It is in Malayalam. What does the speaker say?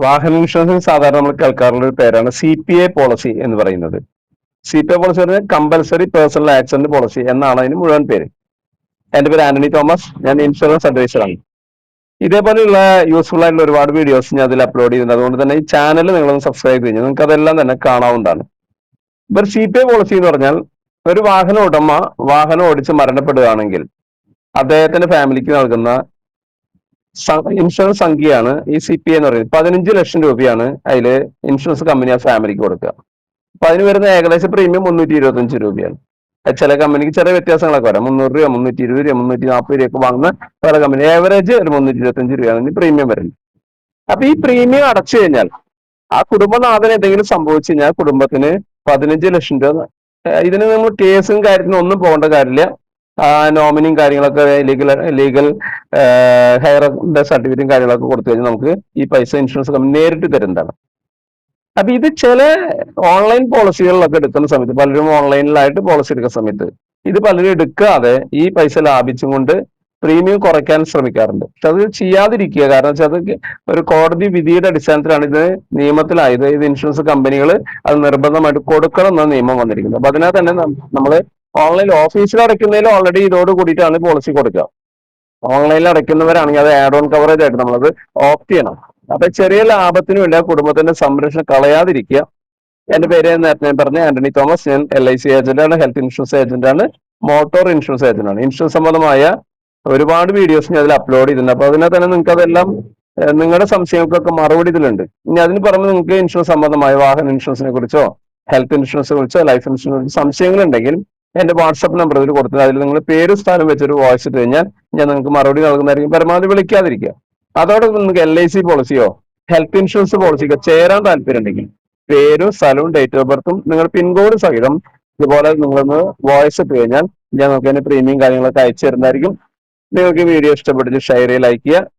വാഹന ഇൻഷുറൻസിന് സാധാരണ നമ്മൾ കേൾക്കാറുള്ള ഒരു പേരാണ് CPA പോളിസി എന്ന് പറയുന്നത്. CPA പോളിസി പറഞ്ഞാൽ കമ്പൽസറി പേഴ്സണൽ ആക്സിഡന്റ് പോളിസി എന്നാണ് അതിന് മുഴുവൻ പേര്. എന്റെ പേര് ആന്റണി തോമസ്, ഞാൻ ഇൻഷുറൻസ് അഡ്വൈസറാണ്. ഇതേപോലെയുള്ള യൂസ്ഫുൾ ആയിട്ടുള്ള ഒരുപാട് വീഡിയോസ് ഞാൻ അതിൽ അപ്ലോഡ് ചെയ്യുന്നുണ്ട്. അതുകൊണ്ട് തന്നെ ഈ ചാനൽ നിങ്ങളൊന്ന് സബ്സ്ക്രൈബ് കഴിഞ്ഞാൽ നിങ്ങൾക്ക് അതെല്ലാം തന്നെ കാണാവുന്നതാണ്. ഇപ്പൊ CPA പോളിസി എന്ന് പറഞ്ഞാൽ ഒരു വാഹന ഉടമ വാഹനം ഓടിച്ച് മരണപ്പെടുകയാണെങ്കിൽ അദ്ദേഹത്തിന്റെ ഫാമിലിക്ക് നൽകുന്ന ഇൻഷുറൻസ് സംഖ്യയാണ് ഈ CPA എന്ന് പറയുന്നത്. 15 ലക്ഷം രൂപയാണ് അതിൽ ഇൻഷുറൻസ് കമ്പനി ആ ഫാമിലിക്ക് കൊടുക്കുക. അപ്പൊ അതിന് വരുന്ന ഏകദേശം പ്രീമിയം 325 രൂപയാണ്. ചില കമ്പനിക്ക് ചെറിയ വ്യത്യാസങ്ങളൊക്കെ വരാം. 300 രൂപ, 320 രൂപ, 340 രൂപ വാങ്ങുന്ന പല കമ്പനി ഏവറേജ് ഒരു 325 രൂപയാണ് പ്രീമിയം വരുന്നത്. അപ്പൊ ഈ പ്രീമിയം അടച്ചു കഴിഞ്ഞാൽ ആ കുടുംബനാഥന് എന്തെങ്കിലും സംഭവിച്ചു കഴിഞ്ഞാൽ കുടുംബത്തിന് 15 ലക്ഷം രൂപ. ഇതിന് നമ്മൾ കേസും കാര്യത്തിനും ഒന്നും പോകേണ്ട കാര്യമില്ല. നോമിനിയും കാര്യങ്ങളൊക്കെ ലീഗൽ ഹെയറിന്റെ സർട്ടിഫിക്കറ്റും കാര്യങ്ങളൊക്കെ കൊടുത്തു കഴിഞ്ഞാൽ നമുക്ക് ഈ പൈസ ഇൻഷുറൻസ് കമ്പനി നേരിട്ട് തരുന്നതാണ്. അപ്പൊ ഇത് ചില ഓൺലൈൻ പോളിസികളിലൊക്കെ എടുക്കുന്ന സമയത്ത് പലരും ഓൺലൈനിലായിട്ട് പോളിസി എടുക്കുന്ന സമയത്ത് ഇത് പലരും എടുക്കാതെ ഈ പൈസ ലാഭിച്ചും കൊണ്ട് പ്രീമിയം കുറയ്ക്കാൻ ശ്രമിക്കാറുണ്ട്. പക്ഷെ അത് ചെയ്യാതിരിക്കുക. കാരണം വെച്ചാൽ അത് ഒരു കോടതി വിധിയുടെ അടിസ്ഥാനത്തിലാണ് ഇത് നിയമത്തിലായത്. ഇത് ഇൻഷുറൻസ് കമ്പനികൾ അത് നിർബന്ധമായിട്ട് കൊടുക്കണം എന്ന നിയമം വന്നിരിക്കുന്നത്. അപ്പൊ അതിനാൽ തന്നെ നമ്മൾ ഓൺലൈൻ ഓഫീസിൽ അടയ്ക്കുന്നതിൽ ഓൾറെഡി ഇതോട് കൂടിയിട്ടാണ് പോളിസി കൊടുക്കുക. ഓൺലൈനിൽ അടയ്ക്കുന്നവരാണെങ്കിൽ അത് ആഡ് ഓൺ കവറേജ് ആയിട്ട് നമ്മളത് ഓപ്റ്റ് ചെയ്യണം. അപ്പൊ ചെറിയ ലാഭത്തിന് വേണ്ടി ആ കുടുംബത്തിന്റെ സംരക്ഷണം കളയാതിരിക്കുക. എന്റെ പേര് നേരത്തെ പറഞ്ഞ ആന്റണി തോമസ്. ഞാൻ LIC ഏജന്റാണ്, ഹെൽത്ത് ഇൻഷുറൻസ് ഏജന്റാണ്, മോട്ടോർ ഇൻഷുറൻസ് ഏജന്റാണ്. ഇൻഷുറൻസ് സംബന്ധമായ ഒരുപാട് വീഡിയോസ് ഞാൻ അതിൽ അപ്ലോഡ് ചെയ്തിട്ടുണ്ട്. അപ്പൊ അതിനകത്ത് തന്നെ നിങ്ങൾക്ക് അതെല്ലാം നിങ്ങളുടെ സംശയങ്ങൾക്കൊക്കെ മറുപടി ഇതിലുണ്ട്. ഇനി അതിന് പുറമെ നിങ്ങൾക്ക് ഇൻഷുറൻസ് സംബന്ധമായ വാഹന ഇൻഷുറൻസിനെ കുറിച്ചോ ഹെൽത്ത് ഇൻഷുറൻസിനെ കുറിച്ചോ ലൈഫ് ഇൻഷുറൻസ് സംശയങ്ങളുണ്ടെങ്കിൽ എന്റെ വാട്സ്ആപ്പ് നമ്പർ ഇതിൽ കൊടുത്തത് അതിൽ നിങ്ങൾ പേര് സ്ഥലം വെച്ചൊരു വോയിസ് ഇട്ട് കഴിഞ്ഞാൽ ഞാൻ നിങ്ങൾക്ക് മറുപടി നൽകുന്നതായിരിക്കും. പരമാവധി വിളിക്കാതിരിക്കുക. അതോടൊപ്പം നിങ്ങൾക്ക് LIC പോളിസിയോ ഹെൽത്ത് ഇൻഷുറൻസ് പോളിസിക്കോ ചേരാൻ താല്പര്യം ഉണ്ടെങ്കിൽ പേരും സ്ഥലവും ഡേറ്റ് ഓഫ് ബർത്തും നിങ്ങൾ പിൻകോഡ് സഹിതം ഇതുപോലെ നിങ്ങളൊന്ന് വോയിസ് ഇട്ട് കഴിഞ്ഞാൽ ഞാൻ നമുക്ക് അതിന്റെ പ്രീമിയം കാര്യങ്ങളൊക്കെ അയച്ചു തരുന്നതായിരിക്കും. നിങ്ങൾക്ക് വീഡിയോ ഇഷ്ടപ്പെട്ടിട്ട് ഷെയർ ചെയ്യുക, ലൈക്ക് ചെയ്യുക.